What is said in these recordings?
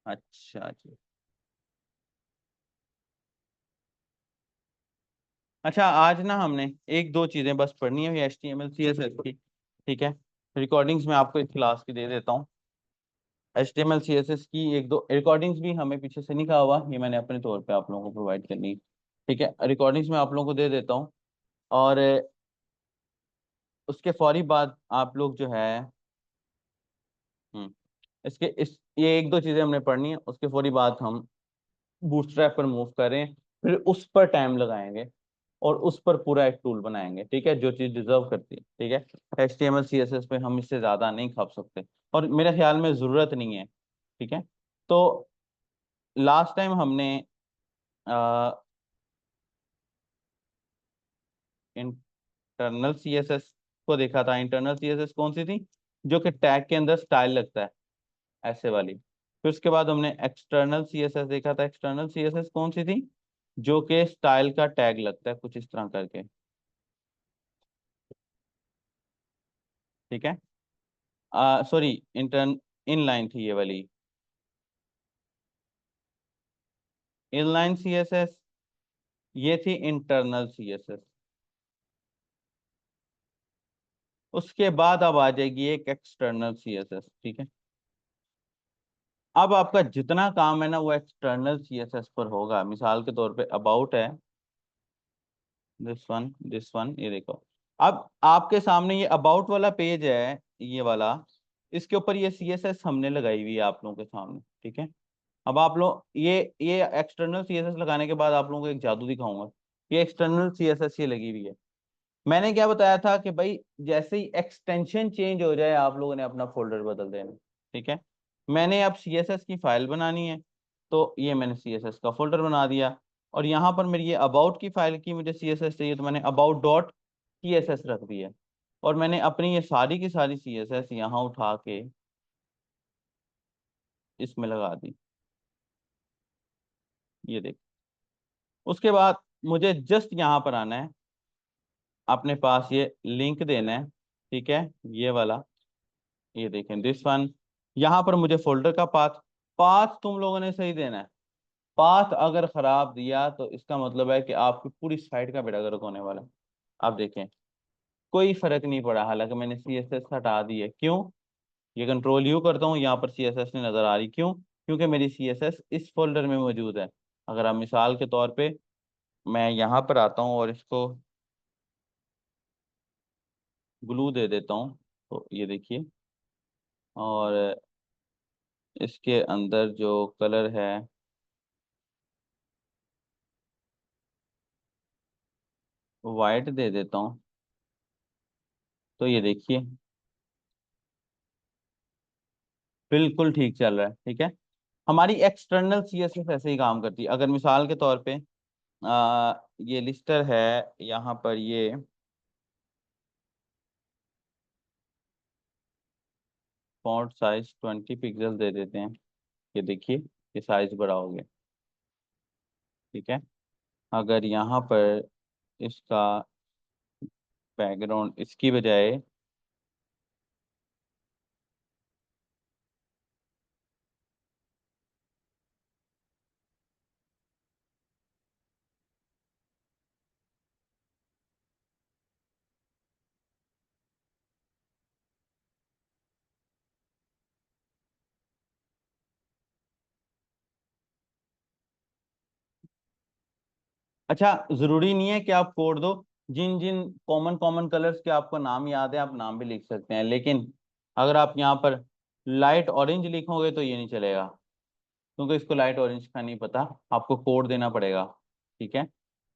अच्छा जी। अच्छा, आज ना हमने एक दो चीजें बस पढ़नी है HTML CSS की, ठीक है। रिकॉर्डिंग्स मैं आपको इस क्लास की दे देता हूँ। HTML CSS की एक दो रिकॉर्डिंग्स भी हमें पीछे से नहीं कहा हुआ, ये मैंने अपने तौर पे आप लोगों को प्रोवाइड करनी है, ठीक है। रिकॉर्डिंग्स मैं आप लोगों को दे देता हूँ, और उसके फौरी बाद आप लोग जो है, हम्म, इसके इस ये एक दो चीजें हमने पढ़नी है, उसके फौरी बाद हम बूटस्ट्रैप पर मूव करें, फिर उस पर टाइम लगाएंगे और उस पर पूरा एक टूल बनाएंगे, ठीक है, जो चीज डिजर्व करती है, ठीक है। HTML CSS पे हम इससे ज्यादा नहीं खप सकते, और मेरे ख्याल में जरूरत नहीं है, ठीक है। तो लास्ट टाइम हमने इंटरनल CSS को देखा था। इंटरनल CSS कौन सी थी? जो कि टैग के अंदर स्टाइल लगता है, ऐसे वाली। फिर उसके बाद हमने एक्सटर्नल CSS देखा था। एक्सटर्नल CSS कौन सी थी? जो कि स्टाइल का टैग लगता है कुछ इस तरह करके, ठीक है। सॉरी, इंटर्न इनलाइन थी ये वाली, इनलाइन CSS। ये थी इंटरनल CSS। उसके बाद अब आ जाएगी एक एक्सटर्नल CSS, ठीक है। अब आपका जितना काम है ना वो एक्सटर्नल CSS पर होगा। मिसाल के तौर पे अबाउट है, दिस वन ये देखो। अब आपके सामने ये अबाउट वाला पेज है, ये वाला, इसके ऊपर ये CSS हमने लगाई हुई है आप लोगों के सामने, ठीक है। अब आप लोग ये एक्सटर्नल CSS लगाने के बाद आप लोगों को एक जादू दिखाऊंगा। ये एक्सटर्नल CSS ये लगी हुई है। मैंने क्या बताया था कि भाई जैसे ही एक्सटेंशन चेंज हो जाए आप लोगों ने अपना फोल्डर बदल देना, ठीक है। मैंने अब CSS की फाइल बनानी है, तो ये मैंने CSS का फोल्डर बना दिया, और यहाँ पर मेरी ये अबाउट की फाइल की मुझे CSS चाहिए, तो मैंने अबाउट डॉट CSS रख दिया, और मैंने अपनी ये सारी की सारी CSS यहाँ उठा के इसमें लगा दी, ये देख। उसके बाद मुझे जस्ट यहाँ पर आना है, अपने पास ये लिंक देना है, ठीक है, ये वाला, ये देखें दिस वन। यहाँ पर मुझे फोल्डर का पाथ, पाथ तुम लोगों ने सही देना है। पाथ अगर खराब दिया तो इसका मतलब है कि आपकी पूरी साइट का बेड़ा गर्क होने वाला है। आप देखें, कोई फर्क नहीं पड़ा, हालांकि मैंने CSS हटा दी है। क्यों? ये कंट्रोल यू करता हूँ, यहाँ पर CSS नहीं नजर आ रही। क्यों? क्योंकि मेरी CSS इस फोल्डर में मौजूद है। अगर आप मिसाल के तौर पे मैं यहाँ पर आता हूँ और इसको ग्लू दे देता हूँ, तो ये देखिए, और इसके अंदर जो कलर है वाइट दे देता हूँ, तो ये देखिए बिल्कुल ठीक चल रहा है, ठीक है। हमारी एक्सटर्नल CSS ऐसे ही काम करती है। अगर मिसाल के तौर पे ये लिस्टर है, यहाँ पर ये फॉन्ट साइज 20 पिक्सल दे देते हैं, ये देखिए ये साइज बड़ा हो गया, ठीक है। अगर यहाँ पर इसका बैकग्राउंड इसकी बजाय, अच्छा जरूरी नहीं है कि आप कोड दो। जिन जिन कॉमन कॉमन कलर्स के आपको नाम याद है आप नाम भी लिख सकते हैं, लेकिन अगर आप यहाँ पर लाइट ऑरेंज लिखोगे तो ये नहीं चलेगा, क्योंकि इसको लाइट ऑरेंज का नहीं पता, आपको कोड देना पड़ेगा, ठीक है।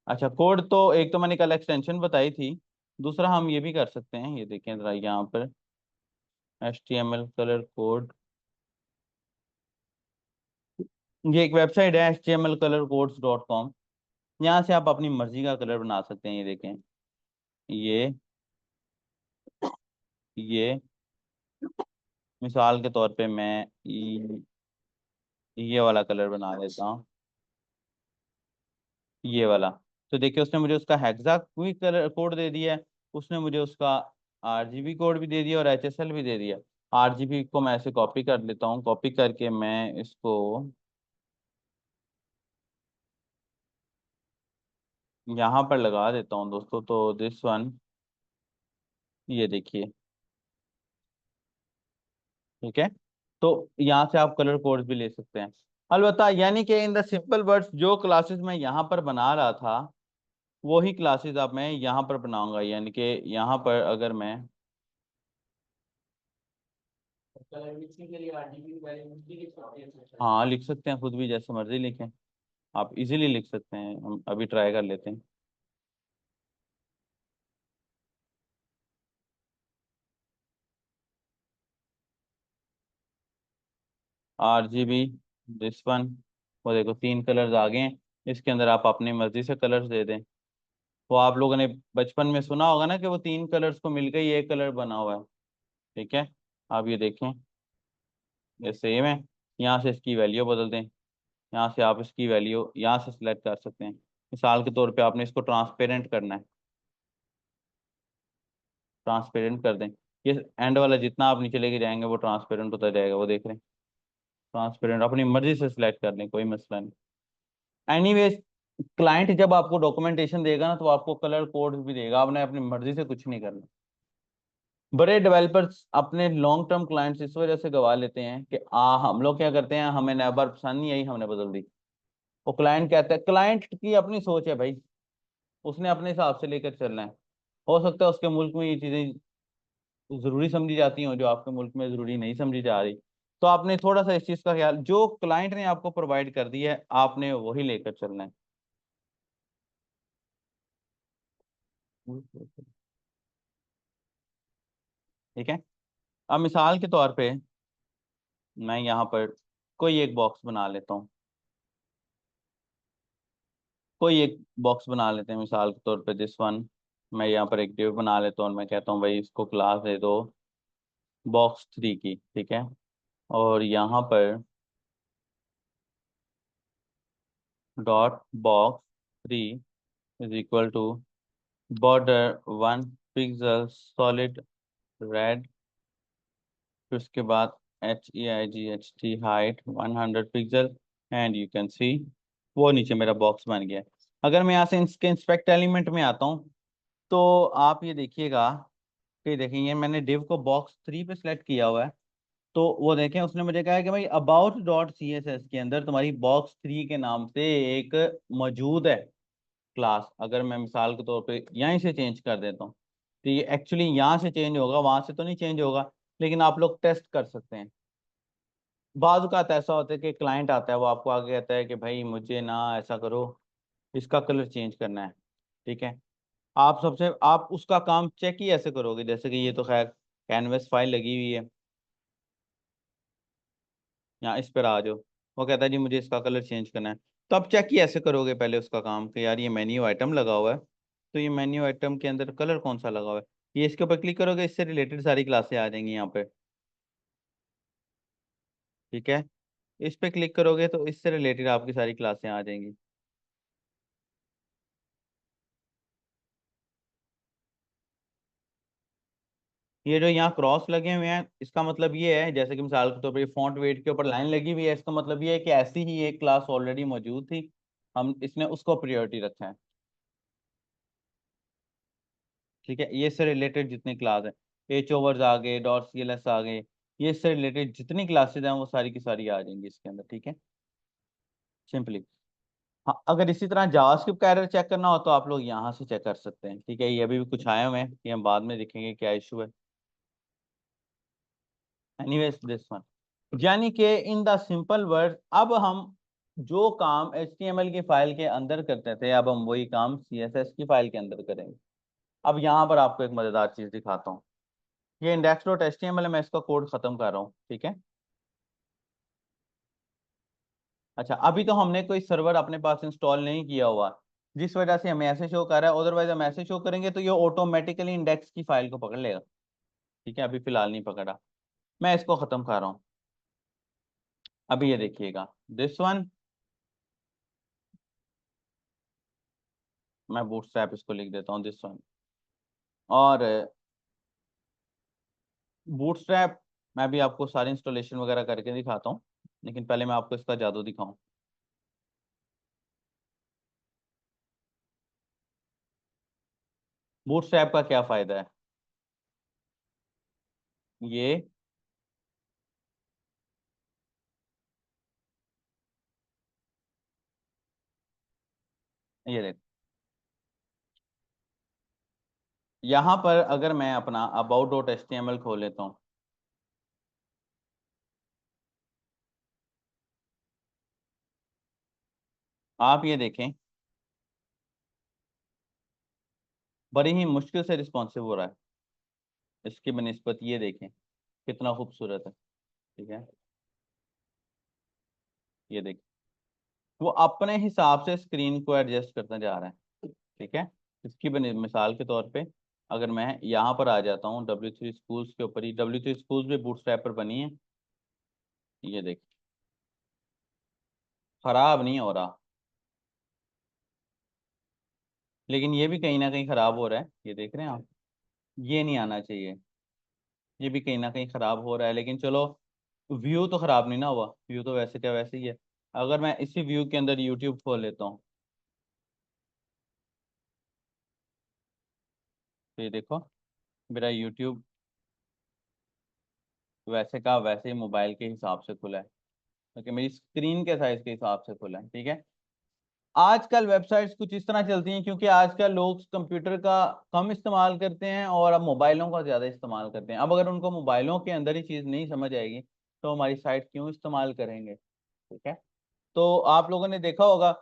अच्छा, कोड तो एक तो मैंने कल एक्सटेंशन बताई थी, दूसरा हम ये भी कर सकते हैं, ये देखें जरा यहाँ पर HTML कलर कोड। ये एक वेबसाइट है htmlcolorcodes.com। यहाँ से आप अपनी मर्जी का कलर बना सकते हैं, ये देखें, ये ये मिसाल के तौर पे मैं ये वाला कलर बना देता हूँ, ये वाला। तो देखिए उसने मुझे उसका हेक्सा क्विक कलर कोड दे दिया है, उसने मुझे उसका RGB कोड भी दे दिया और HSL भी दे दिया। RGB को मैं ऐसे कॉपी कर लेता हूँ, कॉपी करके मैं इसको यहाँ पर लगा देता हूँ दोस्तों। तो दिस वन, ये देखिए, ठीक है। तो यहाँ से आप कलर कोड भी ले सकते हैं। अलबत्ता यानी कि इन द सिंपल वर्ड्स, जो क्लासेस मैं यहाँ पर बना रहा था वही क्लासेस अब मैं यहाँ पर बनाऊंगा। यानी कि यहाँ पर अगर मैं, हाँ लिख सकते हैं, खुद भी जैसे मर्जी लिखें, आप इजीली लिख सकते हैं। हम अभी ट्राई कर लेते हैं। RGB, दिस वन, वो देखो 3 कलर्स आ गए हैं। इसके अंदर आप अपनी मर्जी से कलर्स दे दें। वो आप लोगों ने बचपन में सुना होगा ना कि वो 3 कलर्स को मिलकर ही एक कलर बना हुआ है, ठीक है। आप ये देखें, ये सेम है। यहाँ से इसकी वैल्यू बदल दें, यहाँ से आप इसकी वैल्यू यहाँ से सिलेक्ट कर सकते हैं। मिसाल के तौर पे आपने इसको ट्रांसपेरेंट करना है, ट्रांसपेरेंट कर दें। ये एंड वाला जितना आप नीचे लेके जाएंगे वो ट्रांसपेरेंट होता जाएगा, वो देख रहे हैं। ट्रांसपेरेंट अपनी मर्जी से सिलेक्ट कर लें, कोई मसला नहीं। एनीवेज, क्लाइंट जब आपको डॉक्यूमेंटेशन देगा ना तो आपको कलर कोड भी देगा, आपने अपनी मर्जी से कुछ नहीं करना। बड़े डेवलपर्स अपने लॉन्ग टर्म क्लाइंट्स इस वजह से गवा लेते हैं कि हम लोग क्या करते हैं, हमें नया बार पसंद नहीं आई, हमने बदल दी। वो क्लाइंट कहता है, क्लाइंट की अपनी सोच है भाई, उसने अपने हिसाब से लेकर चलना है। हो सकता है उसके मुल्क में ये चीजें जरूरी समझी जाती हो जो आपके मुल्क में जरूरी नहीं समझी जा रही। तो आपने थोड़ा सा इस चीज का ख्याल, जो क्लाइंट ने आपको प्रोवाइड कर दिया है आपने वही लेकर चलना है। ठीक है। अब मिसाल के तौर पे मैं यहाँ पर कोई एक बॉक्स बना लेता हूँ, कोई एक बॉक्स बना लेते हैं। मिसाल के तौर पे दिस वन, मैं यहाँ पर एक डिव बना लेता हूँ और मैं कहता हूँ भाई इसको क्लास दे दो box 3 की, ठीक है। और यहाँ पर dot box 3 is equal to border 1 pixel solid red, फिर उसके बाद HEIGHT height 100 pixel, and you can see वो नीचे मेरा बॉक्स बन गया है। अगर मैं यहाँ से इसके इंस्पेक्ट एलिमेंट में आता हूँ तो आप ये देखिएगा कि देखेंगे मैंने डिव को box 3 पे सिलेक्ट किया हुआ है। तो वो देखें उसने मुझे कहा है कि भाई about.css के अंदर तुम्हारी box 3 के नाम से एक मौजूद है क्लास। अगर मैं मिसाल के तौर पे यहीं से चेंज कर देता हूँ तो ये एक्चुअली यहाँ से चेंज होगा, वहां से तो नहीं चेंज होगा। लेकिन आप लोग टेस्ट कर सकते हैं। बाज़ औक़ात ऐसा होता है कि क्लाइंट आता है, वो आपको आगे कहता है कि भाई मुझे ना ऐसा करो, इसका कलर चेंज करना है, ठीक है। आप उसका काम चेक ही ऐसे करोगे, जैसे कि ये तो खैर कैनवस फाइल लगी हुई है, यहाँ इस पर आ जाओ। वो कहता है जी मुझे इसका कलर चेंज करना है। तो आप चेक ही ऐसे करोगे पहले उसका काम कि यार ये मेन्यू आइटम लगा हुआ है, तो ये मेन्यू आइटम के अंदर कलर कौन सा लगा हुआ है। ये इसके ऊपर क्लिक करोगे, इससे रिलेटेड सारी क्लासें आ जाएंगी यहाँ पे, ठीक है। इस पे क्लिक करोगे तो इससे रिलेटेड आपकी सारी क्लासें आ जाएंगी। ये जो यहाँ क्रॉस लगे हुए हैं इसका मतलब ये है, जैसे कि मिसाल के तौर पर फॉन्ट वेट के ऊपर लाइन लगी हुई है, इसका मतलब ये है कि ऐसी ही एक क्लास ऑलरेडी मौजूद थी, हम इसने उसको प्रायोरिटी रखा है, ठीक है। ये इससे रिलेटेड जितनी क्लास है, एच ओवर्स आ गए, डॉट CLS आ गए, ये इससे रिलेटेड जितनी क्लासेज हैं वो सारी की सारी आ जाएंगी इसके अंदर, ठीक है, सिंपली। हाँ, अगर इसी तरह जावास्क्रिप्ट का एरर चेक करना हो तो आप लोग यहाँ से चेक कर सकते हैं, ठीक है। ये अभी भी कुछ आए हुए हैं, ये हम बाद में देखेंगे क्या इशू है। एनीवेज दिस वन, यानी कि इन द सिंपल वर्ड, अब हम जो काम HTML की फाइल के अंदर करते थे अब हम वही काम CSS की फाइल के अंदर करेंगे। अब यहाँ पर आपको एक मजेदार चीज दिखाता हूँ। ये index.html है, मैं इसका कोड खत्म कर रहा हूँ, ठीक है। अच्छा, अभी तो हमने कोई सर्वर अपने पास इंस्टॉल नहीं किया हुआ, जिस वजह से हमें ऐसे शो कर रहा है। अदरवाइज हम ऐसे शो करेंगे तो ये ऑटोमेटिकली इंडेक्स की फाइल को पकड़ लेगा, ठीक है। अभी फिलहाल नहीं पकड़ा, मैं इसको खत्म कर रहा हूँ। अभी ये देखिएगा दिस वन, मैं बूटस्ट्रैप इसको लिख देता हूँ दिस वन। और बूटस्ट्रैप मैं भी आपको सारी इंस्टॉलेशन वगैरह करके दिखाता हूँ, लेकिन पहले मैं आपको इसका जादू दिखाऊं। बूटस्ट्रैप का क्या फायदा है? ये ये देख, यहाँ पर अगर मैं अपना about.html खोल लेता हूँ, आप ये देखें, बड़ी ही मुश्किल से रिस्पॉन्सिव हो रहा है। इसकी बनिस्बत ये देखें कितना खूबसूरत है। ठीक है, ये देखें, वो अपने हिसाब से स्क्रीन को एडजस्ट करता जा रहा है। ठीक है, इसकी मिसाल के तौर पे अगर मैं यहाँ पर आ जाता हूँ W3 स्कूल्स के ऊपर ही, W3 स्कूल्स भी बूटस्ट्रैप पर बनी है, ये देख, खराब नहीं हो रहा, लेकिन ये भी कहीं ना कहीं खराब हो रहा है, ये देख रहे हैं आप, ये नहीं आना चाहिए, ये भी कहीं ना कहीं खराब हो रहा है, लेकिन चलो, व्यू तो खराब नहीं ना हुआ, व्यू तो वैसे क्या वैसे ही है। अगर मैं इसी व्यू के अंदर यूट्यूब खोल लेता हूँ, तो ये देखो, मेरा यूट्यूब वैसे का वैसे ही मोबाइल के हिसाब से खुला है, क्योंकि मेरी स्क्रीन के साइज के हिसाब से खुला है। ठीक है, आजकल वेबसाइट्स कुछ इस तरह चलती हैं, क्योंकि आजकल लोग कंप्यूटर का कम इस्तेमाल करते हैं और अब मोबाइलों का ज़्यादा इस्तेमाल करते हैं। अब अगर उनको मोबाइलों के अंदर ही चीज़ नहीं समझ आएगी तो हमारी साइट क्यों इस्तेमाल करेंगे? ठीक है, तो आप लोगों ने देखा होगा,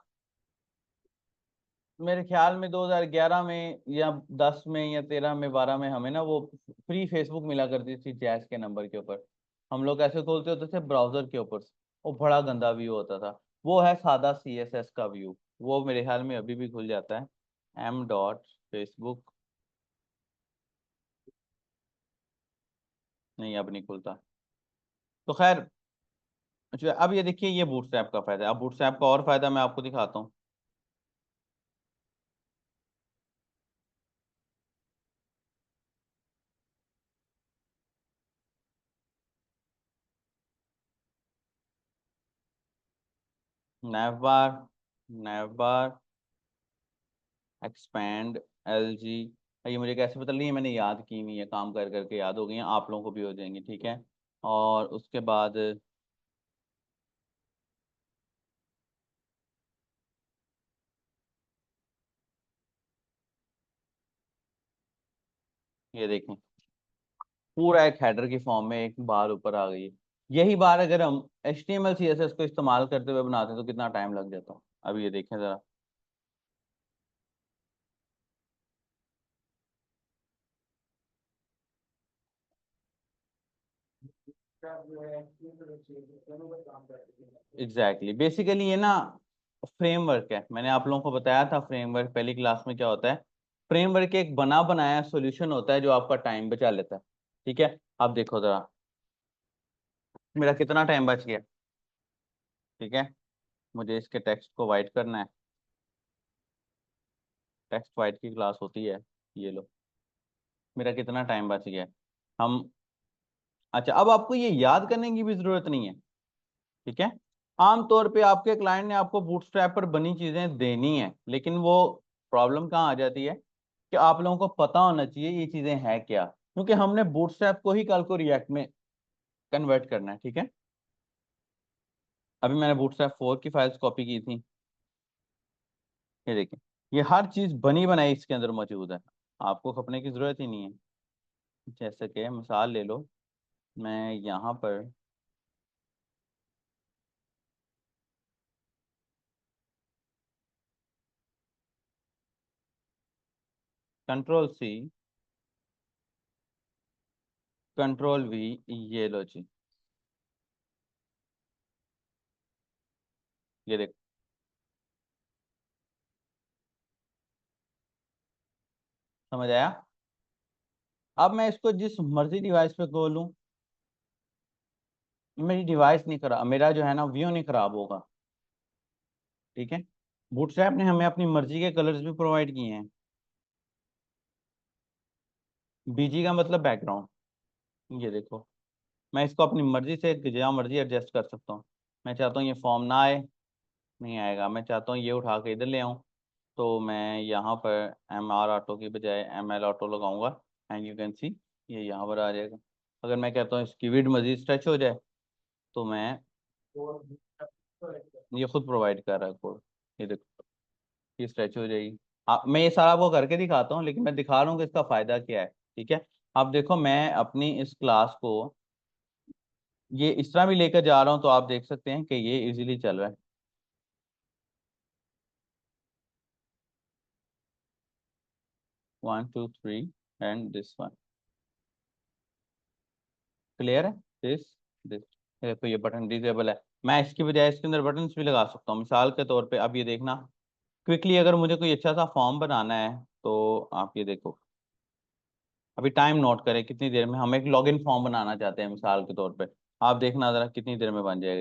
मेरे ख्याल में 2011 में या 10 में या 13 में 12 में हमें ना वो फ्री फेसबुक मिला करती थी जैस के नंबर के ऊपर। हम लोग ऐसे खोलते होते थे ब्राउजर के ऊपर से, वो बड़ा गंदा व्यू होता था। वो है सादा CSS का व्यू, वो मेरे ख्याल में अभी भी खुल जाता है, m.facebook। नहीं, अब नहीं खुलता। तो खैर, अच्छा, अब ये देखिए, ये बूटस्ट्रैप का फायदा है। अब बूटस्ट्रैप का और फायदा मैं आपको दिखाता हूँ। नैवबार, नैवबार, एक्सपैंड, LG, ये मुझे कैसे पता, नहीं मैंने याद की हुई है, काम कर करके याद हो गई हैं, आप लोगों को भी हो जाएंगी। ठीक है, और उसके बाद ये देखें, पूरा एक हेडर की फॉर्म में एक बार ऊपर आ गई है। यही बार अगर हम HTML CSS को इस्तेमाल करते हुए बनाते तो कितना टाइम लग जाता। अब ये देखें जरा, एग्जैक्टली, बेसिकली ये ना फ्रेमवर्क है। मैंने आप लोगों को बताया था फ्रेमवर्क पहली क्लास में क्या होता है। फ्रेमवर्क एक बना बनाया सॉल्यूशन होता है जो आपका टाइम बचा लेता है। ठीक है, अब देखो जरा, मेरा कितना टाइम बच गया। ठीक है, मुझे इसके टेक्स्ट को वाइट करना है, टेक्स्ट वाइट की क्लास होती है, ये लो, मेरा कितना टाइम बच गया। हम, अच्छा, अब आपको ये याद करने की भी जरूरत नहीं है। ठीक है, आमतौर पे आपके क्लाइंट ने आपको बूटस्ट्रैप पर बनी चीजें देनी है, लेकिन वो प्रॉब्लम कहाँ आ जाती है कि आप लोगों को पता होना चाहिए ये चीजें हैं क्या, क्योंकि हमने बूटस्ट्रैप को ही कल को रिएक्ट में कन्वर्ट करना है। ठीक है, अभी मैंने बूटस्ट्रैप 4 की फाइल्स कॉपी की थी, ये देखिए, ये हर चीज बनी बनाई इसके अंदर मौजूद है, आपको खपने की जरूरत ही नहीं है। जैसे कि मिसाल ले लो, मैं यहाँ पर Ctrl+C, Ctrl+V, ये लो जी, ये देखो, समझ आया? अब मैं इसको जिस मर्जी डिवाइस पे खोलूँ, मेरी डिवाइस नहीं खराब, मेरा जो है ना व्यू नहीं खराब होगा। ठीक है, बूटस्ट्रैप ने हमें अपनी मर्जी के कलर्स भी प्रोवाइड किए हैं। BG का मतलब बैकग्राउंड, ये देखो, मैं इसको अपनी मर्जी से जहाँ मर्जी एडजस्ट कर सकता हूँ। मैं चाहता हूँ ये फॉर्म ना आए, नहीं आएगा। मैं चाहता हूँ ये उठा के इधर ले आऊँ, तो मैं यहाँ पर एम आर ऑटो की बजाय एम एल ऑटो लगाऊंगा, एंड यू कैन सी ये यहाँ पर आ जाएगा। अगर मैं कहता हूँ इसकी विड्थ मजीद स्ट्रेच हो जाए, तो मैं, ये खुद प्रोवाइड कर रहा है कोड, ये देखो ये स्ट्रेच हो जाएगी। मैं ये सारा आपको करके दिखाता हूँ, लेकिन मैं दिखा रहा हूँ कि इसका फायदा क्या है। ठीक है, आप देखो मैं अपनी इस क्लास को ये इस तरह भी लेकर जा रहा हूँ, तो आप देख सकते हैं कि ये इजीली चल रहा है। 1 2 3 एंड दिस वन, क्लियर है। दिस देखो ये बटन डिसेबल है, मैं इसकी बजाय इसके अंदर बटन भी लगा सकता हूँ। मिसाल के तौर पे अब ये देखना, क्विकली अगर मुझे कोई अच्छा सा फॉर्म बनाना है, तो आप ये देखो, अभी टाइम नोट करें कितनी देर में हम एक लॉगिन फॉर्म बनाना चाहते हैं मिसाल के तौर पे। आप देखना जरा कितनी देर में बन जाएगा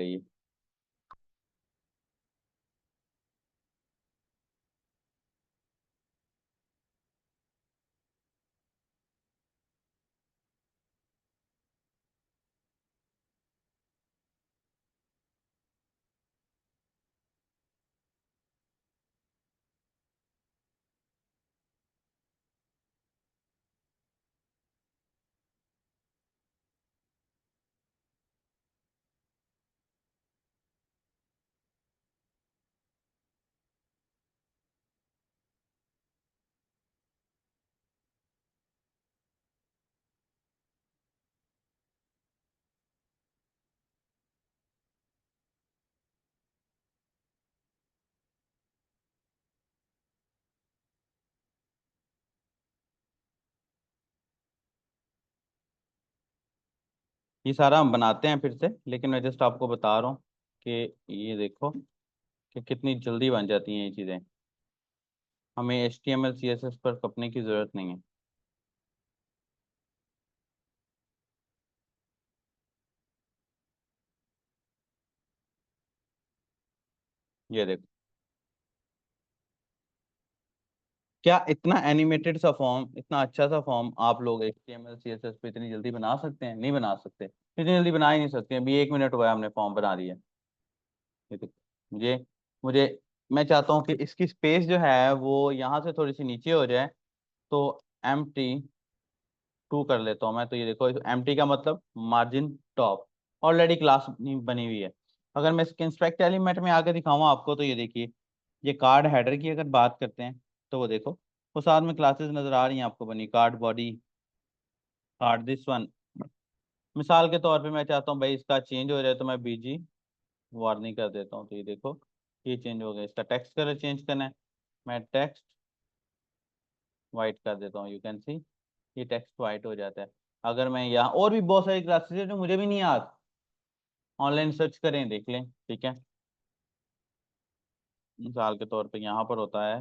ये सारा हम बनाते हैं फिर से, लेकिन मैं जस्ट आपको बता रहा हूँ कि ये देखो कि कितनी जल्दी बन जाती हैं ये चीज़ें। हमें HTML CSS पर कपने की ज़रूरत नहीं है। ये देखो, क्या इतना एनिमेटेड सा फॉर्म, इतना अच्छा सा फॉर्म आप लोग HTML CSS पे इतनी जल्दी बना सकते हैं? नहीं बना सकते, इतनी जल्दी बना ही नहीं सकते। अभी 1 मिनट हुआ है हमने फॉर्म बना दिया। ये देखो, मुझे मुझे मैं चाहता हूँ कि इसकी स्पेस जो है वो यहाँ से थोड़ी सी नीचे हो जाए, तो MT2 कर लेता हूँ मैं। तो ये देखो, MT का मतलब मार्जिन टॉप, ऑलरेडी क्लास बनी हुई है। अगर मैं इसके इंस्पेक्ट एलिमेंट में आके दिखाऊँ आपको, तो ये देखिए, ये कार्ड हेडर की अगर बात करते हैं, तो वो देखो, वो साथ में क्लासेस नजर आ रही हैं आपको बनी, card body, card this one. मिसाल के तौर पे मैं चाहता हूँ भाई इसका चेंज हो जाए, तो मैं BG वार्निंग कर देता हूँ। तो ये देखो ये चेंज हो गया। इसका टेक्स्ट कलर चेंज करना है, मैं टेक्स्ट वाइट कर देता हूँ, यू कैन सी ये टेक्स्ट वाइट हो जाता है। अगर मैं यहाँ, और भी बहुत सारी क्लासेस है जो मुझे भी नहीं याद, ऑनलाइन सर्च करें देख लें। ठीक है, मिसाल के तौर पे यहाँ पर होता है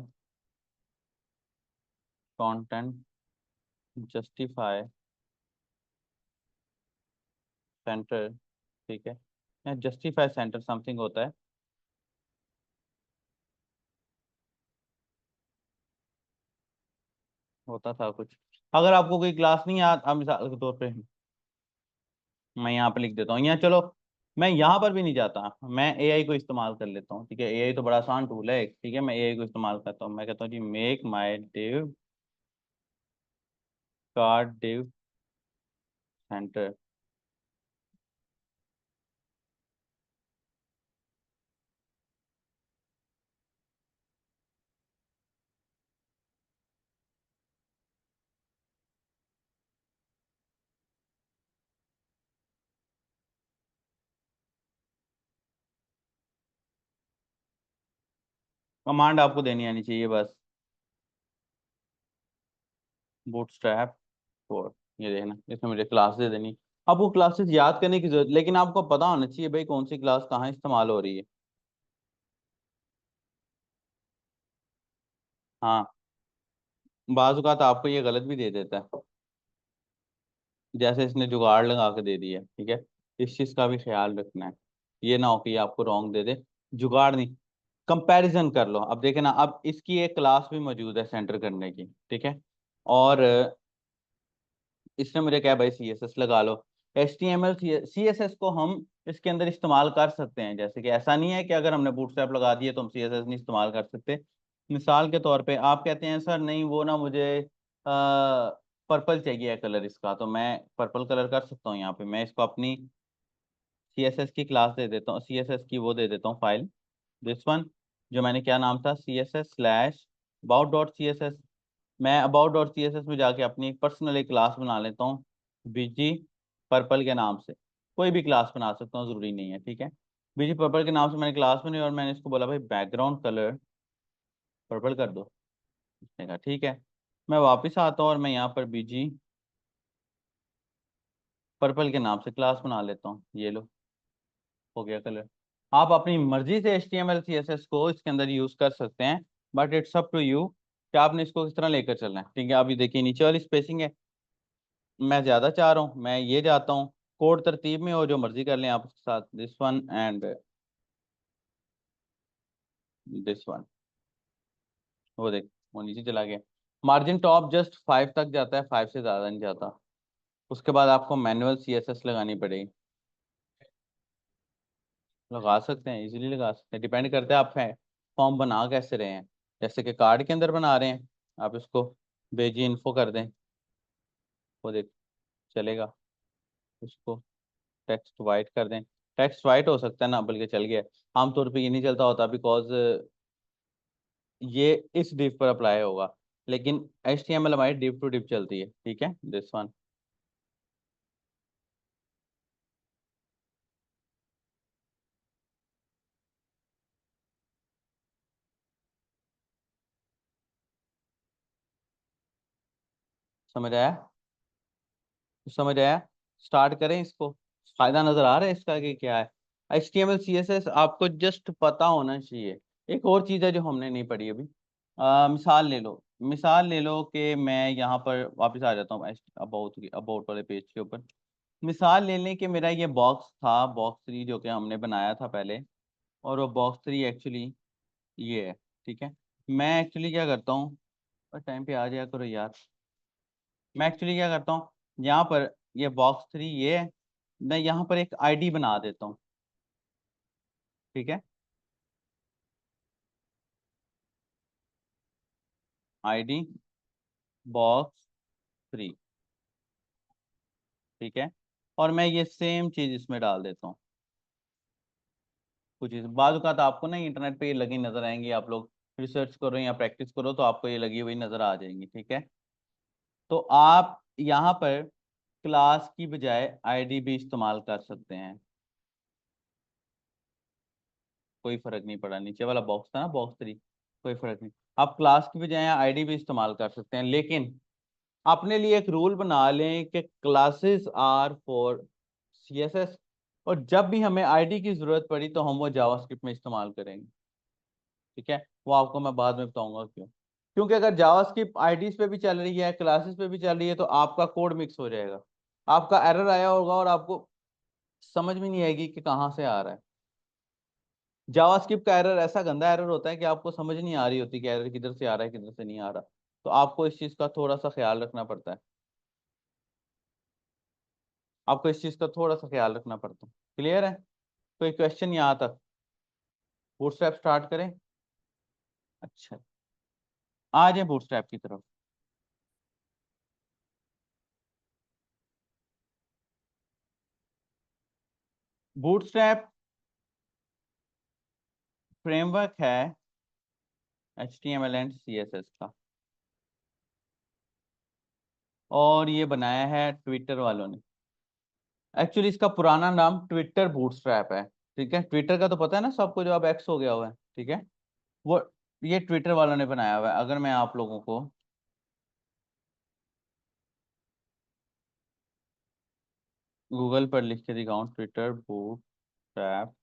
कंटेंट जस्टिफाई सेंटर। ठीक है, जस्टिफाई सेंटर समथिंग होता है, होता था कुछ। अगर आपको कोई क्लास नहीं याद, अब मिसाल के तौर पे मैं यहाँ पे लिख देता हूँ, यहाँ चलो, मैं यहाँ पर भी नहीं जाता, मैं AI को इस्तेमाल कर लेता हूँ। ठीक है, AI तो बड़ा आसान टूल है। ठीक है, मैं AI को इस्तेमाल करता हूँ। मैं कहता हूँ जी make my div card div centre. Command आपको देनी आनी चाहिए बस, बूटस्ट्रैप 4। ये देखना, इसमें मुझे क्लास दे देनी। आपको क्लासेस याद करने की जरूरत, लेकिन आपको पता होना चाहिए भाई कौन सी क्लास कहाँ इस्तेमाल हो रही है। हाँ, बाज़ औक़ात आपको ये गलत भी दे देता है, जैसे इसने जुगाड़ लगा के दे दिया। ठीक है, इस चीज़ का भी ख्याल रखना है, ये ना हो कि ये आपको रॉन्ग दे दे। जुगाड़ नहीं, कंपैरिजन कर लो। अब देखे ना, अब इसकी एक क्लास भी मौजूद है सेंटर करने की। ठीक है, और इसने मुझे क्या भाई CSS लगा लो, HTML CSS को हम इसके अंदर इस्तेमाल कर सकते हैं, जैसे कि ऐसा नहीं है कि अगर हमने बूटस्ट्रैप लगा दिए तो हम CSS नहीं इस्तेमाल कर सकते। मिसाल के तौर पे आप कहते हैं सर नहीं वो ना मुझे पर्पल चाहिए है कलर इसका, तो मैं पर्पल कलर कर सकता हूँ। यहाँ पे मैं इसको अपनी CSS की क्लास दे देता हूँ, CSS की वो दे देता हूँ फाइल, दिस वन, जो मैंने क्या नाम था, CSS/about.css। मैं about.css में जाके अपनी पर्सनल एक क्लास बना लेता हूँ, बीजी पर्पल के नाम से। कोई भी क्लास बना सकता हूँ, जरूरी नहीं है, ठीक है। बीजी पर्पल के नाम से मैंने क्लास बनाई और मैंने इसको बोला भाई बैकग्राउंड कलर पर्पल कर दो। उसने कहा ठीक है। मैं वापस आता हूँ और मैं यहाँ पर बीजी पर्पल के नाम से क्लास बना लेता हूँ, ये लो हो गया कलर। आप अपनी मर्जी से HTML CSS को इसके अंदर यूज कर सकते हैं, but it's up to you कि आपने इसको किस तरह लेकर चलना है, ठीक है। अभी देखिए नीचे वाली स्पेसिंग है, मैं ज्यादा चाह रहा हूँ, मैं ये जाता हूँ कोड तरतीब में, और जो मर्जी कर लें आप उसके साथ, this one and this one, वो देख वो नीचे चला गया। मार्जिन टॉप जस्ट 5 तक जाता है, 5 से ज्यादा नहीं जाता। उसके बाद आपको मैनुअल CSS लगानी पड़ेगी। लगा सकते हैं, इजीली लगा सकते हैं, डिपेंड करता है आप फॉर्म बना कैसे रहे हैं। जैसे कि कार्ड के अंदर बना रहे हैं, आप इसको भेजिए इन्फो कर दें, वो देख चलेगा। उसको टेक्स्ट वाइट कर दें, टेक्स्ट वाइट हो सकता है ना, बल्कि चल गया। आमतौर पे ये नहीं चलता होता बिकॉज ये इस डिव पर अप्लाई होगा, लेकिन HTML हमारी डिव टू डिव चलती है, ठीक है, दिस वन। समझ आया? समझ आया? स्टार्ट करें इसको। फायदा नजर आ रहा है इसका कि क्या है? HTML CSS आपको जस्ट पता होना चाहिए। एक और चीज़ है जो हमने नहीं पढ़ी अभी, मिसाल ले लो, मिसाल ले लो कि मैं यहाँ पर वापस आ जाता हूँ अबाउट अबाउट वाले पेज के ऊपर। मिसाल ले लें कि मेरा ये बॉक्स था, बॉक्स 3 जो कि हमने बनाया था पहले, और वो बॉक्स 3 एक्चुअली ये है, ठीक है। मैं एक्चुअली क्या करता हूँ, टाइम पे आ जाया करो यार। मैं एक्चुअली क्या करता हूँ, यहाँ पर ये बॉक्स 3 ये है, मैं यहाँ पर एक ID बना देता हूँ, ठीक है। ID बॉक्स 3, ठीक है। और मैं ये सेम चीज़ इसमें डाल देता हूँ। कुछ चीज़ बाद तो आपको ना इंटरनेट पे ये लगी नजर आएंगी, आप लोग रिसर्च करो या प्रैक्टिस करो तो आपको ये लगी हुई नजर आ जाएंगी, ठीक है। तो आप यहाँ पर क्लास की बजाय ID भी इस्तेमाल कर सकते हैं, कोई फर्क नहीं पड़ा। नीचे वाला बॉक्स था ना बॉक्स 3, कोई फर्क नहीं। आप क्लास की बजाय ID भी इस्तेमाल कर सकते हैं, लेकिन अपने लिए एक रूल बना लें कि क्लासेस आर फॉर CSS, और जब भी हमें ID की जरूरत पड़ी तो हम वो जावास्क्रिप्ट में इस्तेमाल करेंगे, ठीक है। वो आपको मैं बाद में बताऊंगा क्यों। क्योंकि अगर जावास्क्रिप्ट IDs पे भी चल रही है, क्लासेस पे भी चल रही है, तो आपका कोड मिक्स हो जाएगा, आपका एरर आया होगा और आपको समझ में नहीं आएगी कि कहाँ से आ रहा है। जावास्क्रिप्ट का एरर ऐसा गंदा एरर होता है कि आपको समझ नहीं आ रही होती कि एरर किधर से आ रहा है किधर से नहीं आ रहा। तो आपको इस चीज़ का थोड़ा सा ख्याल रखना पड़ता है, आपको इस चीज़ का थोड़ा सा ख्याल रखना पड़ता है। क्लियर है? कोई क्वेश्चन यहाँ तक? बूटस्ट्रैप स्टार्ट करें? अच्छा, आ जाए बूटस्ट्रैप की तरफ। बूटस्ट्रैप फ्रेमवर्क है HTML एंड CSS का, और ये बनाया है ट्विटर वालों ने। एक्चुअली इसका पुराना नाम ट्विटर बूटस्ट्रैप है, ठीक है। ट्विटर का तो पता है ना सबको, जो अब X हो गया हुआ है, ठीक है। वो ये ट्विटर वालों ने बनाया हुआ है। अगर मैं आप लोगों को गूगल पर लिख के दिखाऊं ट्विटर बूटस्ट्रैप,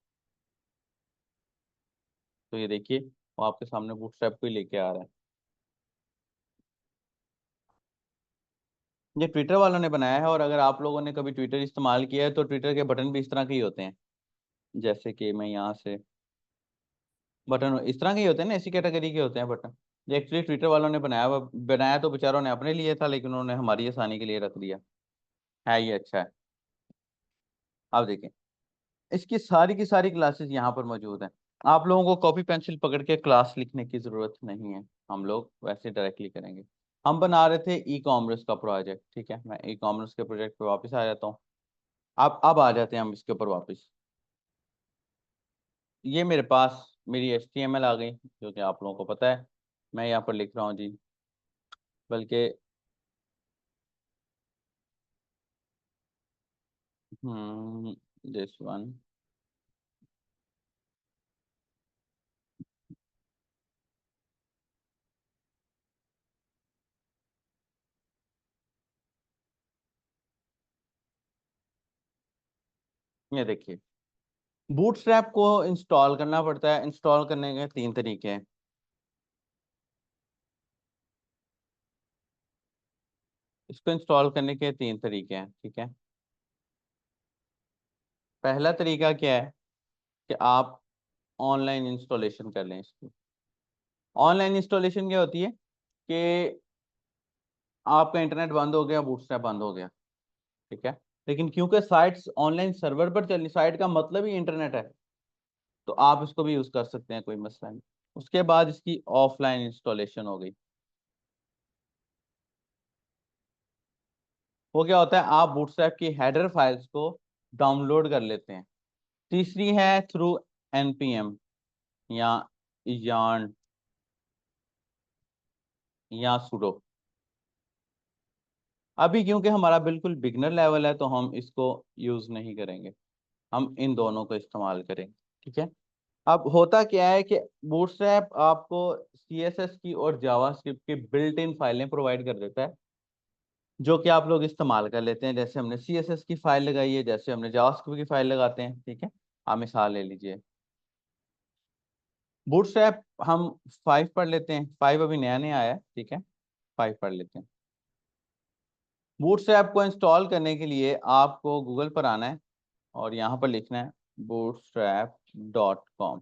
तो ये देखिए वो आपके सामने बूटस्ट्रैप को ही लेके आ रहा है। ये ट्विटर वालों ने बनाया है, और अगर आप लोगों ने कभी ट्विटर इस्तेमाल किया है तो ट्विटर के बटन भी इस तरह के ही होते हैं। जैसे कि मैं यहाँ से, बटन इस तरह के ही होते हैं ना, इसी कैटेगरी के होते हैं बटन। ये एक्चुअली ट्विटर वालों ने बनाया तो बेचारों ने अपने लिए था, लेकिन उन्होंने हमारी आसानी के लिए रख दिया है। ये अच्छा है। अब देखें, इसकी सारी क्लासेस यहाँ पर मौजूद हैं। आप लोगों को कॉपी पेंसिल पकड़ के क्लास लिखने की ज़रूरत नहीं है, हम लोग वैसे डायरेक्टली करेंगे। हम बना रहे थे ई कॉमर्स का प्रोजेक्ट, ठीक है। मैं ई कॉमर्स के प्रोजेक्ट पे वापस आ जाता हूँ। अब आ जाते हैं हम इसके ऊपर वापस। ये मेरे पास मेरी HTML आ गई, जो कि आप लोगों को पता है। मैं यहाँ पर लिख रहा हूँ जी, बल्कि दिस वन। ये देखिए, बूटस्ट्रैप को इंस्टॉल करना पड़ता है। इंस्टॉल करने के 3 तरीके हैं। इसको इंस्टॉल करने के 3 तरीके हैं, ठीक है। पहला तरीका क्या है कि आप ऑनलाइन इंस्टॉलेशन कर लें इसकी। ऑनलाइन इंस्टॉलेशन क्या होती है कि आपका इंटरनेट बंद हो गया, बूटस्ट्रैप बंद हो गया, ठीक है। लेकिन क्योंकि साइट्स ऑनलाइन सर्वर पर चलनी, साइट का मतलब ही इंटरनेट है, तो आप इसको भी यूज कर सकते हैं, कोई मसला नहीं। उसके बाद इसकी ऑफलाइन इंस्टॉलेशन हो गई। वो क्या होता है, आप बूटस्ट्रैप की हेडर फाइल्स को डाउनलोड कर लेते हैं। तीसरी है थ्रू npm या yarn या sudo। अभी क्योंकि हमारा बिल्कुल बिगनर लेवल है, तो हम इसको यूज नहीं करेंगे, हम इन दोनों को इस्तेमाल करेंगे, ठीक है। अब होता क्या है कि बूटस्ट्रैप आपको CSS की और जावास्क्रिप्ट की बिल्ट इन फाइलें प्रोवाइड कर देता है, जो कि आप लोग इस्तेमाल कर लेते हैं। जैसे हमने CSS की फाइल लगाई है, जैसे हमने जावास्क्रिप्ट की फाइल लगाते हैं, ठीक है। आप मिसाल ले लीजिए, बूटस्ट्रैप हम 5 पढ़ लेते हैं। 5 अभी नया नया आया है, ठीक है। 5 पढ़ लेते हैं। बूटस्ट्रैप को इंस्टॉल करने के लिए आपको गूगल पर आना है और यहाँ पर लिखना है bootstrap.com।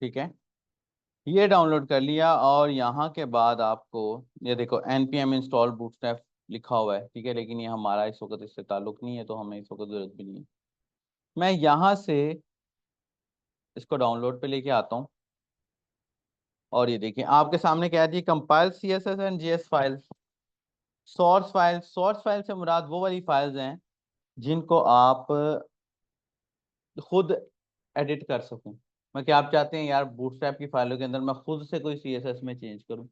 ठीक है, ये डाउनलोड कर लिया और यहाँ के बाद आपको ये देखो npm इंस्टॉल बूटस्ट्रैप लिखा हुआ है, ठीक है। लेकिन ये हमारा इस वक्त इससे ताल्लुक नहीं है, तो हमें इस वक्त जरूरत भी नहीं है। मैं यहाँ से इसको डाउनलोड पे लेके आता हूँ और ये देखिए आपके सामने क्या है, compile CSS and JS file. Source file से मुराद वो वाली फाइल्स हैं जिनको आप खुद एडिट कर सकूं। मैं क्या, आप चाहते हैं यार बूटस्ट्रैप की फाइलों के अंदर मैं खुद से कोई CSS में चेंज करूं,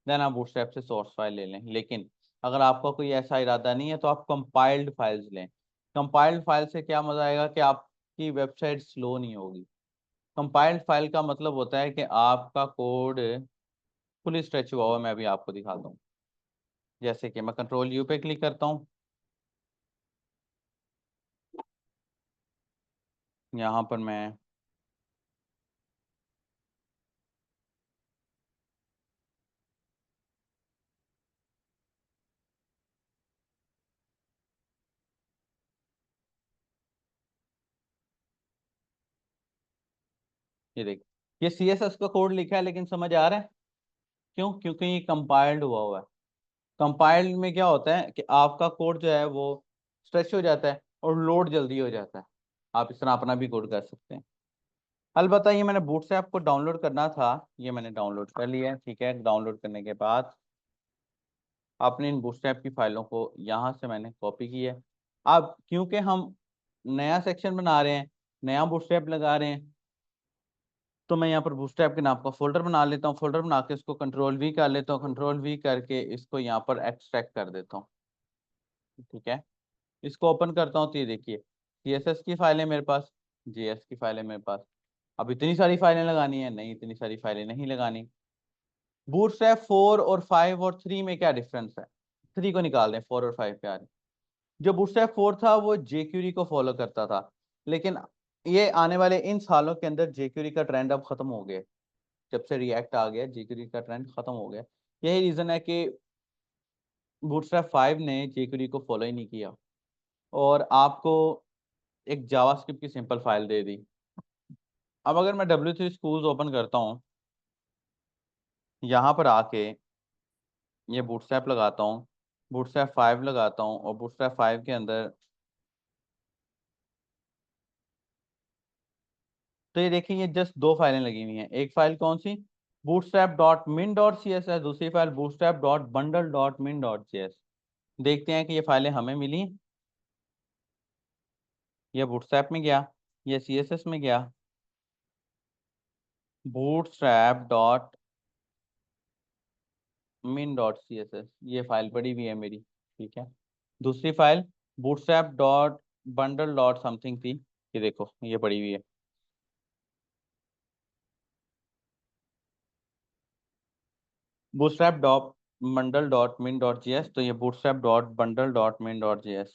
देन आप बूटस्ट्रैप से सोर्स फाइल ले लें। लेकिन अगर आपका कोई ऐसा इरादा नहीं है, तो आप कंपाइल्ड फाइल्स लें। कंपाइल्ड फाइल से क्या मजा आएगा कि आपकी वेबसाइट स्लो नहीं होगी। कंपाइल्ड फाइल का मतलब होता है कि आपका कोड फुल स्ट्रेच हुआ हुआ। मैं अभी आपको दिखाता हूँ। जैसे कि मैं Ctrl+U पे क्लिक करता हूँ, यहाँ पर मैं ये देख, ये CSS का कोड लिखा है, लेकिन समझ आ रहा है क्यों? क्योंकि ये कंपाइल्ड हुआ हुआ है। कंपाइल्ड में क्या होता है कि आपका कोड जो है वो स्ट्रेच हो जाता है और लोड जल्दी हो जाता है। आप इस तरह अपना भी कोड कर सकते हैं। अलबत्ता ये मैंने बूटस्ट्रैप को डाउनलोड करना था, ये मैंने डाउनलोड कर लिया है, ठीक है। डाउनलोड करने के बाद आपने इन बूटस्ट्रैप की फाइलों को यहाँ से मैंने कॉपी की है। अब क्योंकि हम नया सेक्शन बना रहे हैं, नया बूटस्ट्रैप लगा रहे हैं, तो मैं यहाँ पर बूटस्ट्रैप के नाम का फोल्डर बना लेता हूँ। फोल्डर बना के इसको Ctrl+V कर लेता हूँ। Ctrl+V करके इसको यहाँ पर एक्सट्रैक्ट कर देता हूँ, ठीक है। इसको ओपन करता हूँ तो ये देखिए CSS की फाइलें मेरे पास, JS की फाइलें मेरे पास। अब इतनी सारी फाइलें लगानी है? नहीं, इतनी सारी फाइलें नहीं लगानी। बूटस्ट्रैप 4 और 5 और 3 में क्या डिफरेंस है? 3 को निकाल दें, 4 और 5 पे आ रहे। जो बूटस्ट्रैप 4 था वो jQuery को फॉलो करता था, लेकिन ये आने वाले इन सालों के अंदर jQuery का ट्रेंड अब खत्म हो गया। जब से रिएक्ट आ गया, jQuery का ट्रेंड खत्म हो गया। यही रीजन है कि बूटस्ट्रैप 5 ने jQuery को फॉलो ही नहीं किया और आपको एक जावास्क्रिप्ट की सिंपल फाइल दे दी। अब अगर मैं W3 Schools ओपन करता हूँ, यहाँ पर आके ये बूटस्ट्रैप लगाता हूँ, बूटस्ट्रैप 5 लगाता हूँ, और बूटस्ट्रैप 5 के अंदर तो ये देखिए ये जस्ट दो फाइलें लगी हुई हैं। एक फाइल कौन सी, bootstrap.min.css, दूसरी फाइल bootstrap.bundle.min.js। देखते हैं कि ये फाइलें हमें मिली। ये बूटस्ट्रैप में गया, ये CSS में गया, bootstrap.min.css, ये फाइल पड़ी हुई है मेरी, ठीक है। दूसरी फाइल bootstrap.bundle.something थी, ये देखो ये पड़ी हुई है। bootstrap.bundle.min.js, तो ये bootstrap.bundle.min.js,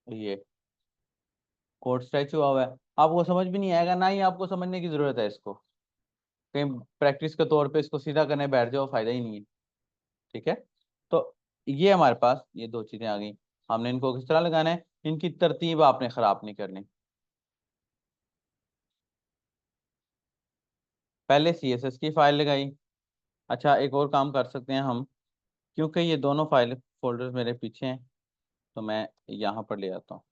ये कोड स्ट्रेच हुआ हुआ है। आपको समझ भी नहीं आएगा, ना ही आपको समझने की जरूरत है इसको, कहीं प्रैक्टिस के तौर पे इसको सीधा करने बैठ जाओ, फायदा ही नहीं है, ठीक है। तो ये हमारे पास ये दो चीजें आ गई, हमने इनको किस तरह लगाना है, इनकी तरतीब आपने खराब नहीं करनी। पहले CSS की फाइल लगाई। अच्छा एक और काम कर सकते हैं हम, क्योंकि ये दोनों फाइल फोल्डर्स मेरे पीछे हैं, तो मैं यहाँ पर ले आता हूँ,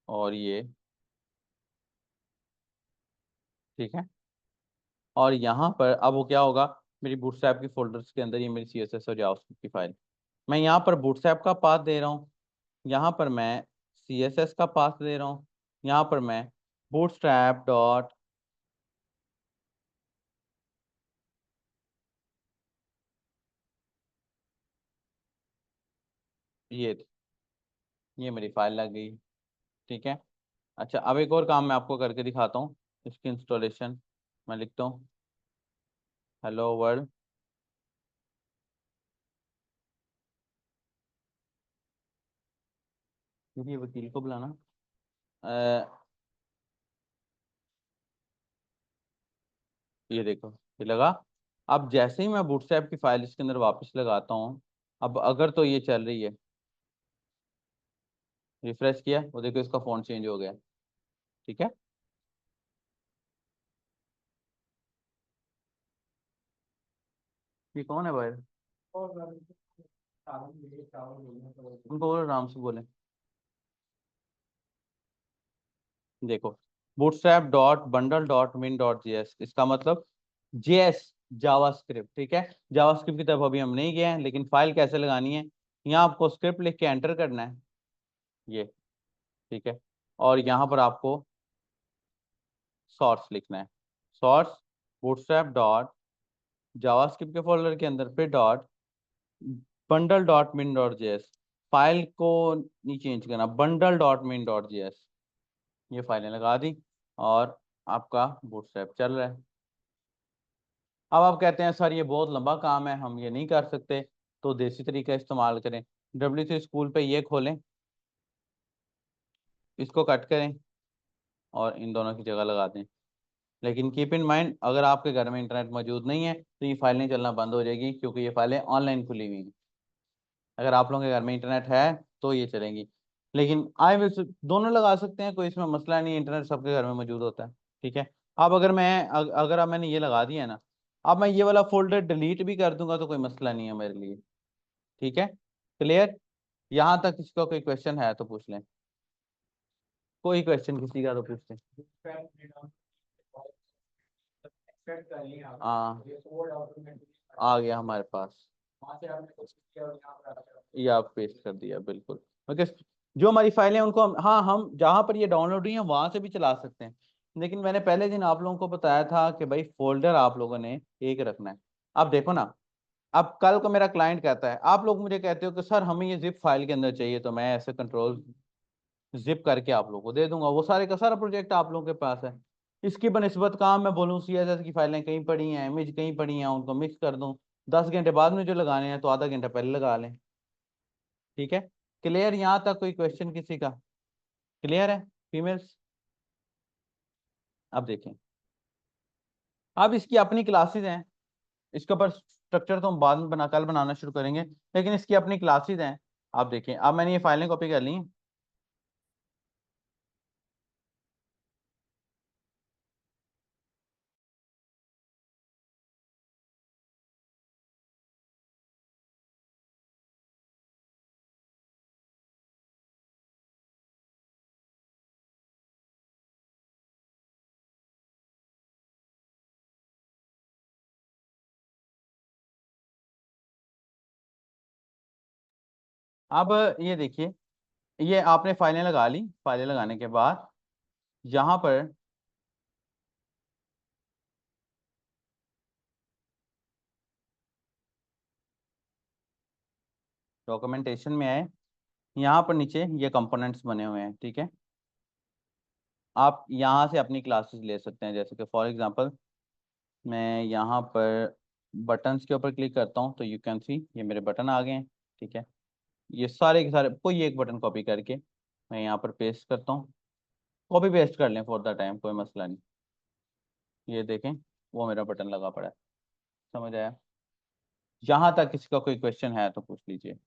और ये ठीक है। और यहाँ पर अब वो क्या होगा, मेरी बूटस्ट्रैप की फोल्डर्स के अंदर ये मेरी CSS और जावास्क्रिप्ट की फाइल, मैं यहाँ पर बूटस्ट्रैप का पाथ दे रहा हूँ, यहाँ पर मैं CSS का पाथ दे रहा हूँ, यहाँ पर मैं बूटस्ट्रैप डॉट ये मेरी फाइल लग गई, ठीक है। अच्छा अब एक और काम मैं आपको करके दिखाता हूँ, इसकी इंस्टॉलेशन मैं लिखता हूँ हेलो वर्ल्ड, ये वकील को बुलाना। ये देखो ये लगा। अब जैसे ही मैं बूटस्ट्रैप की फाइल इसके अंदर वापस लगाता हूँ, अब अगर तो ये चल रही है, रिफ्रेश किया, वो देखो इसका फॉन्ट चेंज हो गया, ठीक है। ये कौन है भाई, उनको बोलो आराम से बोले। देखो bootstrap.bundle.min.js, इसका मतलब JS जावास्क्रिप्ट, ठीक है। जावास्क्रिप्ट की तरफ अभी हम नहीं गए हैं, लेकिन फाइल कैसे लगानी है, यहाँ आपको स्क्रिप्ट लिख के एंटर करना है, ये ठीक है। और यहाँ पर आपको सोर्स लिखना है, सोर्स bootstrap डॉट जावास्क्रिप्ट के फोल्डर के अंदर फिर डॉट bundle.min.js, फाइल को नहीं चेंज करना, bundle.min.js, ये फाइलें लगा दी, और आपका बूटस्ट्रैप चल रहा है। अब आप कहते हैं सर ये बहुत लंबा काम है, हम ये नहीं कर सकते, तो देसी तरीका इस्तेमाल करें, W3 स्कूल पे ये खोलें, इसको कट करें, और इन दोनों की जगह लगा दें। लेकिन कीप इन माइंड, अगर आपके घर में इंटरनेट मौजूद नहीं है तो ये फाइलें चलना बंद हो जाएगी, क्योंकि ये फाइलें ऑनलाइन खुली हुई हैं। अगर आप लोगों के घर में इंटरनेट है तो ये चलेंगी, लेकिन आई विल दोनों लगा सकते हैं, कोई इसमें मसला नहीं, इंटरनेट सबके घर में मौजूद होता है, ठीक है। अब अगर अब मैंने ये लगा दिया है ना, अब मैं ये वाला फोल्डर डिलीट भी कर दूंगा तो कोई मसला नहीं है मेरे लिए, ठीक है। क्लियर, यहाँ तक किसी का कोई क्वेश्चन है तो पूछ लें, कोई क्वेश्चन किसी का तो पूछ लें। हाँ आ गया हमारे पास, ये आप पेस्ट कर दिया बिल्कुल, ओके। जो हमारी फाइलें उनको हाँ हम जहाँ पर ये डाउनलोड हुई हैं वहां से भी चला सकते हैं, लेकिन मैंने पहले दिन आप लोगों को बताया था कि भाई फोल्डर आप लोगों ने एक रखना है। अब देखो ना, अब कल को मेरा क्लाइंट कहता है, आप लोग मुझे कहते हो कि सर हमें ये जिप फाइल के अंदर चाहिए, तो मैं ऐसे कंट्रोल जिप करके आप लोगों को दे दूंगा, वो सारे का सारा प्रोजेक्ट आप लोगों के पास है। इसकी बनस्बत काम मैं बोलूँ CSS की फाइलें कहीं पड़ी हैं, इमेज कहीं पड़ी हैं, उनको मिक्स कर दूं, 10 घंटे बाद में जो लगाने हैं तो आधा घंटा पहले लगा लें, ठीक है। क्लियर, यहाँ तक कोई क्वेश्चन किसी का, क्लियर है फीमेल्स। अब देखें, अब इसकी अपनी क्लासेस हैं, इसके ऊपर स्ट्रक्चर तो हम बाद में कल बनाना शुरू करेंगे, लेकिन इसकी अपनी क्लासेस हैं। आप देखें, अब मैंने ये फाइलें कॉपी कर ली हैं, अब ये देखिए, ये आपने फाइलें लगा ली, फाइलें लगाने के बाद यहाँ पर डॉक्यूमेंटेशन में आए, यहाँ पर नीचे ये कंपोनेंट्स बने हुए हैं, ठीक है। आप यहाँ से अपनी क्लासेस ले सकते हैं, जैसे कि फॉर एग्जांपल मैं यहाँ पर बटन्स के ऊपर क्लिक करता हूँ तो यू कैन सी ये मेरे बटन आ गए हैं, ठीक है। ये सारे के सारे कोई एक बटन कॉपी करके मैं यहाँ पर पेस्ट करता हूँ, कॉपी पेस्ट कर लें फॉर द टाइम, कोई मसला नहीं। ये देखें, वो मेरा बटन लगा पड़ा है। समझ आया? यहाँ तक किसी का कोई क्वेश्चन है तो पूछ लीजिए।